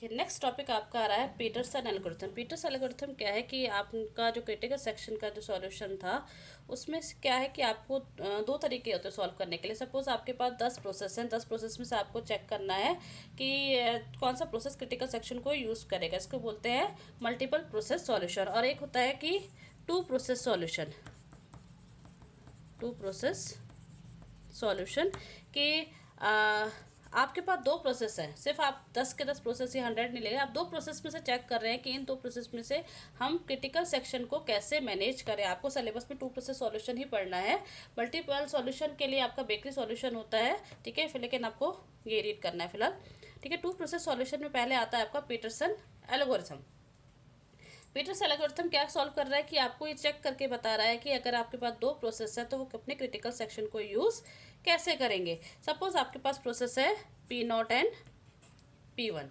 देखिए next topic आपका आ रहा है पीटरसन एल्गोरिथम। पीटरसन एल्गोरिथम क्या है कि आपका जो क्रिटिकल सेक्शन का जो सॉल्यूशन था उसमें क्या है कि आपको दो तरीके होते हैं सॉल्व करने के लिए। सपोज आपके पास 10 प्रोसेस हैं, 10 प्रोसेस में से आपको चेक करना है कि कौन सा प्रोसेस क्रिटिकल सेक्शन को यूज़ करेगा। इसको बोलते हैं मल्टीपल प्रोसेस सॉल्यूशन। और एक होता है कि two process solution, two process solution कि आपके पास दो प्रोसेस है, सिर्फ आप 10 के 10 प्रोसेस या 100 नहीं लेंगे, आप दो प्रोसेस में से चेक कर रहे हैं कि इन दो प्रोसेस में से हम क्रिटिकल सेक्शन को कैसे मैनेज करें। आपको सिलेबस में टू प्रोसेस सॉल्यूशन ही पढ़ना है। मल्टीपल सॉल्यूशन के लिए आपका बेकरी सॉल्यूशन होता है, ठीक है, फिर लेकिन आपको ये रीड करना है फिलहाल, ठीक है। टू प्रोसेस सॉल्यूशन में पहले आता है आपका पीटरसन एल्गोरिथम। पीटरसन एल्गोरिथम क्या सॉल्व कर रहा है कि आपको ये चेक करके बता रहा है कि अगर आपके पास दो प्रोसेस है तो वो अपने क्रिटिकल सेक्शन को यूज़ कैसे करेंगे। सपोज आपके पास प्रोसेस है P0 एंड P1।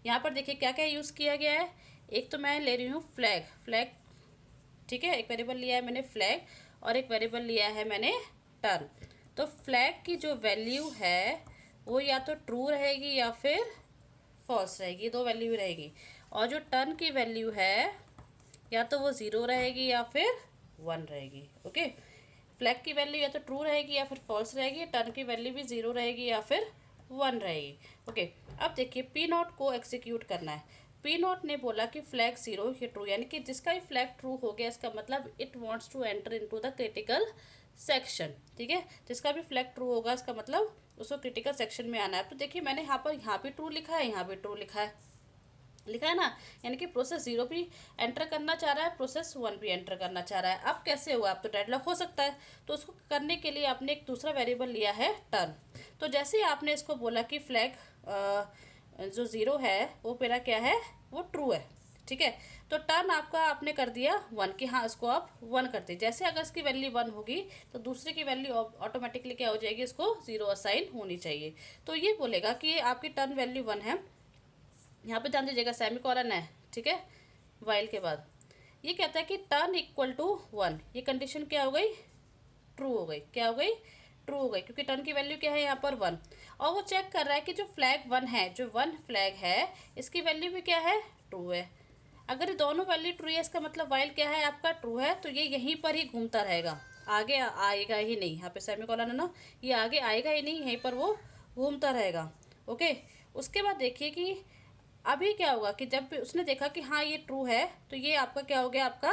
यहाँ पर देखिए क्या क्या यूज़ किया गया है। एक तो मैं ले रही हूँ फ्लैग, ठीक है, एक वेरिएबल लिया है मैंने फ्लैग और एक वेरिएबल लिया है मैंने टर्न। तो फ्लैग की जो वैल्यू है वो या तो ट्रू रहेगी या फिर फॉल्स रहेगी, दो वैल्यू रहेगी। और जो टर्न की वैल्यू है या तो वो 0 रहेगी या फिर 1 रहेगी। ओके, फ्लैग की वैल्यू या तो ट्रू रहेगी या फिर फॉल्स रहेगी, टर्न की वैल्यू भी 0 रहेगी या फिर 1 रहेगी। ओके, अब देखिए P0 को एग्जीक्यूट करना है। P0 ने बोला कि फ्लैग 0 ये ट्रू, यानी कि जिसका भी फ्लैग ट्रू हो गया इसका मतलब it wants to enter into the critical section, ठीक है। जिसका भी फ्लैग ट्रू होगा इसका मतलब उसको क्रिटिकल सेक्शन में आना है। तो देखिए मैंने यहाँ भी ट्रू लिखा है, यहाँ भी ट्रू लिखा है ना, यानी कि प्रोसेस 0 भी एंटर करना चाह रहा है, प्रोसेस 1 भी एंटर करना चाह रहा है। अब कैसे हुआ, अब तो डेडलॉक हो सकता है, तो उसको करने के लिए आपने एक दूसरा वेरिएबल लिया है टर्न। तो जैसे ही आपने इसको बोला कि फ्लैग जो 0 है वो मेरा क्या है, वो ट्रू है, ठीक है। तो टर्न आपका आपने कर दिया 1 कि हाँ इसको आप 1 कर दिए। जैसे अगर इसकी वैल्यू 1 होगी तो दूसरे की वैल्यू ऑटोमेटिकली क्या हो जाएगी, इसको 0 असाइन होनी चाहिए। तो ये बोलेगा कि आपकी टर्न वैल्यू 1 है, यहाँ पे ध्यान दीजिएगा सेमीकोलन है, ठीक है, वाइल के बाद ये कहता है कि टर्न इक्वल टू 1। ये कंडीशन क्या हो गई, ट्रू हो गई। क्या हो गई, ट्रू हो गई, क्योंकि टर्न की वैल्यू क्या है यहाँ पर 1। और वो चेक कर रहा है कि जो फ्लैग 1 है, जो 1 फ्लैग है इसकी वैल्यू भी क्या है, ट्रू है। अगर ये दोनों वैल्यू ट्रू है इसका मतलब वाइल क्या है आपका, ट्रू है। तो ये यहीं पर ही घूमता रहेगा, आगे आएगा ही नहीं। यहाँ पे सेमीकोलन है ना, ये आगे आएगा ही नहीं, यहीं पर वो घूमता रहेगा। ओके, उसके बाद देखिए कि अभी क्या होगा कि जब उसने देखा कि हाँ ये ट्रू है तो ये आपका क्या हो गया, आपका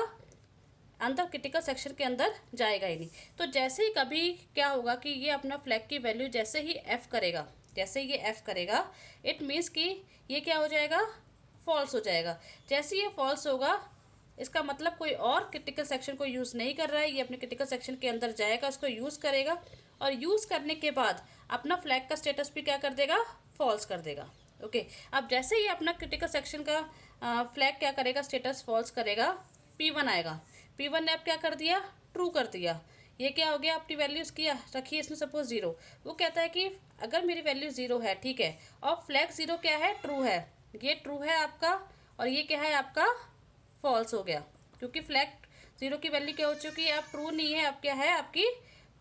अंदर क्रिटिकल सेक्शन के अंदर जाएगा ही नहीं। तो जैसे ही कभी क्या होगा कि ये अपना फ्लैग की वैल्यू जैसे ही एफ करेगा, जैसे ये एफ करेगा इट मीन्स कि ये क्या हो जाएगा, फॉल्स हो जाएगा। जैसे ये फॉल्स होगा इसका मतलब कोई और क्रिटिकल सेक्शन को यूज़ नहीं कर रहा है, ये अपने क्रिटिकल सेक्शन के अंदर जाएगा, उसको यूज़ करेगा और यूज़ करने के बाद अपना फ्लैग का स्टेटस भी क्या कर देगा, फॉल्स कर देगा। ओके, अब जैसे ही अपना क्रिटिकल सेक्शन का फ्लैग क्या करेगा, स्टेटस फॉल्स करेगा, P1 आएगा। P1 ने अब क्या कर दिया, ट्रू कर दिया। ये क्या हो गया, अपनी वैल्यूज़ की रखी है इसने सपोज 0। वो कहता है कि अगर मेरी वैल्यू 0 है, ठीक है, और फ्लैग 0 क्या है, ट्रू है, ये ट्रू है आपका और ये क्या है आपका फॉल्स हो गया, क्योंकि फ्लैग 0 की वैल्यू क्या हो चुकी है, अब ट्रू नहीं है, अब क्या है आपकी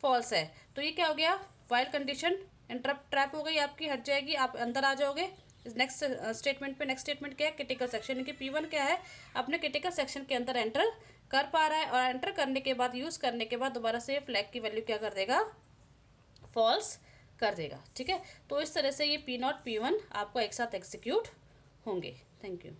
फॉल्स है। तो ये क्या हो गया, वाइल कंडीशन इंटरप्ट ट्रैप हो गई आपकी, हट जाएगी, आप अंदर आ जाओगे इस नेक्स्ट स्टेटमेंट पे। नेक्स्ट स्टेटमेंट क्या है, क्रिटिकल सेक्शन, यानी कि P1 क्या है, अपने क्रिटिकल सेक्शन के अंदर एंटर कर पा रहा है और एंटर करने के बाद, यूज़ करने के बाद दोबारा से फ्लैग की वैल्यू क्या कर देगा, फॉल्स कर देगा, ठीक है। तो इस तरह से ये P0 P1 आपको एक साथ एग्जीक्यूट होंगे। Thank you.